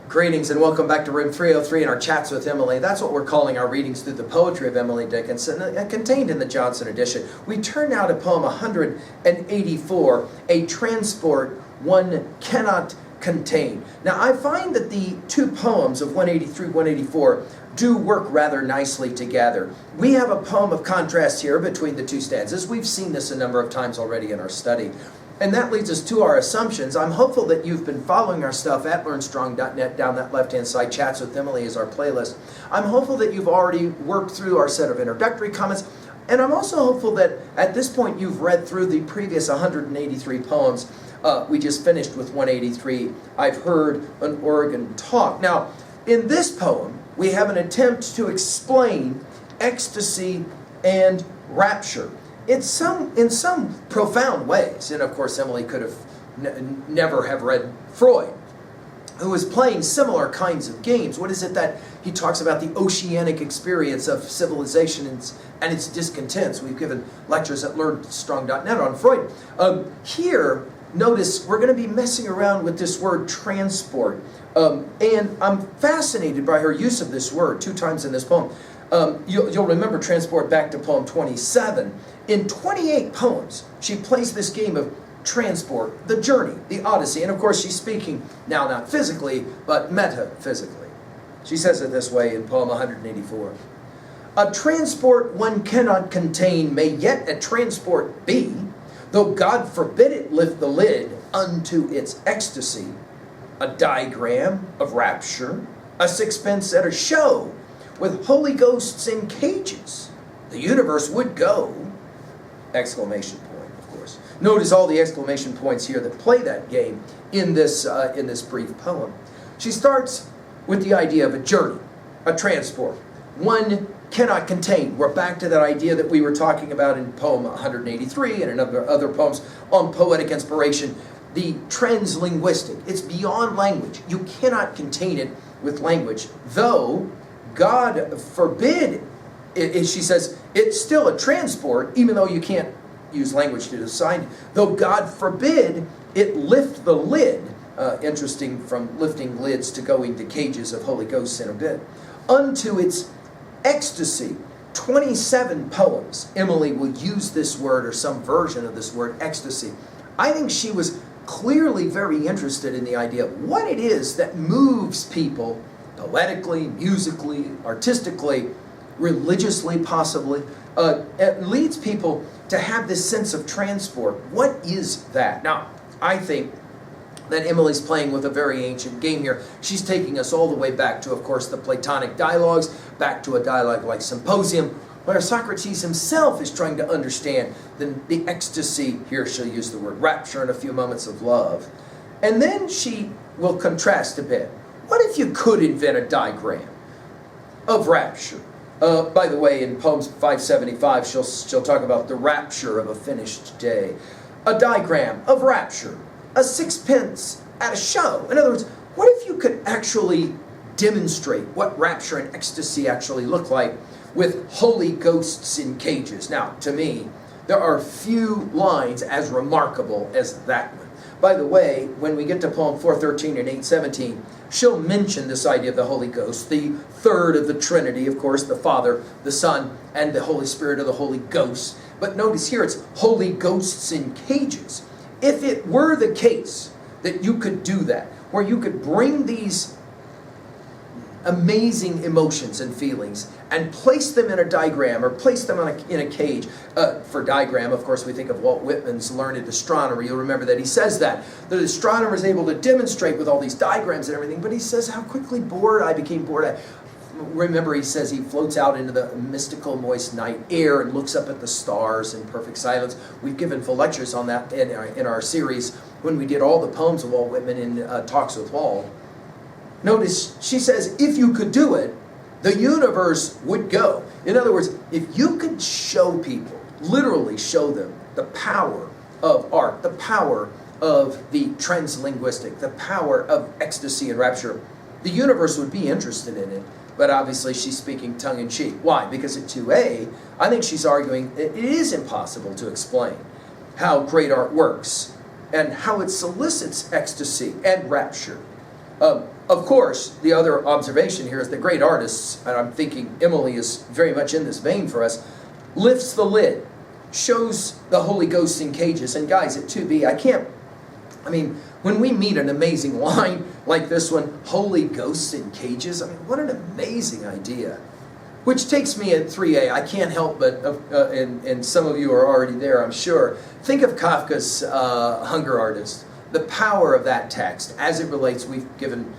Greetings and welcome back to room 303 in our chats with Emily. That's what we're calling our readings through the poetry of Emily Dickinson, contained in the Johnson edition. We turn now to poem 184, A Transport One Cannot Contain. Now I find that the two poems of 183, 184 do work rather nicely together. We have a poem of contrast here between the two stanzas. We've seen this a number of times already in our study. And that leads us to our assumptions. I'm hopeful that you've been following our stuff at learnstrong.net. Down that left-hand side, Chats with Emily is our playlist. I'm hopeful that you've already worked through our set of introductory comments. And I'm also hopeful that at this point you've read through the previous 183 poems. We just finished with 183. I've heard an organ talk. Now, in this poem, we have an attempt to explain ecstasy and rapture. In some profound ways, and of course Emily could have never have read Freud, who was playing similar kinds of games. What is it that he talks about? The oceanic experience of civilization and its discontents. We've given lectures at learnstrong.net on Freud. Here, notice we're going to be messing around with this word transport, and I'm fascinated by her use of this word 2 times in this poem. You'll remember transport back to poem 27. In 28 poems, she plays this game of transport, the journey, the odyssey. And of course, she's speaking now not physically, but metaphysically. She says it this way in poem 184. A transport one cannot contain may yet a transport be, though God forbid it lift the lid unto its ecstasy. A diagram of rapture, a sixpence at a show, with Holy Ghosts in cages, the universe would go! Exclamation point, of course. Notice all the exclamation points here that play that game in this brief poem. She starts with the idea of a journey, a transport. One cannot contain. We're back to that idea that we were talking about in poem 183 and in other poems on poetic inspiration. The translinguistic. It's beyond language. You cannot contain it with language, though God forbid, she says, it's still a transport, even though you can't use language to decide. Though God forbid it lift the lid, interesting from lifting lids to going to cages of Holy Ghosts in a bit, unto its ecstasy. 27 poems, Emily will use this word or some version of this word, ecstasy. I think she was clearly very interested in the idea of what it is that moves people poetically, musically, artistically, religiously possibly. It leads people to have this sense of transport. What is that? Now, I think that Emily's playing with a very ancient game here. She's taking us all the way back to, of course, the Platonic dialogues, back to a dialogue like Symposium, where Socrates himself is trying to understand the ecstasy, here she'll use the word rapture, and a few moments of love. And then she will contrast a bit. What if you could invent a diagram of rapture? By the way, in poems 575, she'll talk about the rapture of a finished day. A diagram of rapture, a sixpence at a show. In other words, what if you could actually demonstrate what rapture and ecstasy actually look like with Holy Ghosts in cages? Now, to me, there are few lines as remarkable as that one. By the way, when we get to poem 413 and 817, she'll mention this idea of the Holy Ghost, the third of the Trinity, of course, the Father, the Son, and the Holy Spirit of the Holy Ghost. But notice here it's Holy Ghosts in cages. If it were the case that you could do that, where you could bring these amazing emotions and feelings and place them in a diagram or place them in a cage. For diagram, of course, we think of Walt Whitman's Learned Astronomer. You'll remember that he says that the astronomer is able to demonstrate with all these diagrams and everything, but he says how quickly bored I became bored. Remember, he says he floats out into the mystical moist night air and looks up at the stars in perfect silence. We've given full lectures on that in our series when we did all the poems of Walt Whitman in Talks with Walt. Notice, she says, if you could do it, the universe would go. In other words, if you could show people, literally show them, the power of art, the power of the translinguistic, the power of ecstasy and rapture, the universe would be interested in it. But obviously she's speaking tongue-in-cheek. Why? Because at 2a, I think she's arguing it is impossible to explain how great art works and how it solicits ecstasy and rapture. Of course, the other observation here is the great artists, and I'm thinking Emily is very much in this vein for us, lifts the lid, shows the Holy Ghost in cages. And guys, at 2B, when we meet an amazing line like this one, Holy Ghosts in cages, what an amazing idea. Which takes me at 3A, I can't help but, and some of you are already there, I'm sure, think of Kafka's Hunger Artist. The power of that text as it relates, we've given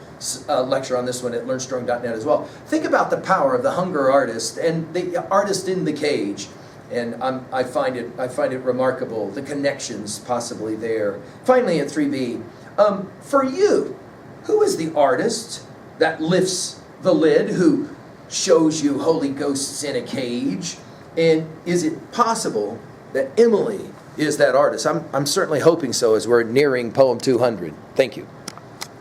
a lecture on this one at learnstrong.net as well. Think about the power of the hunger artist and the artist in the cage. And I find it remarkable, the connections possibly there. Finally at 3B, for you, who is the artist that lifts the lid, who shows you Holy Ghosts in a cage? And is it possible that Emily is that artist? I'm certainly hoping so as we're nearing poem 200. Thank you.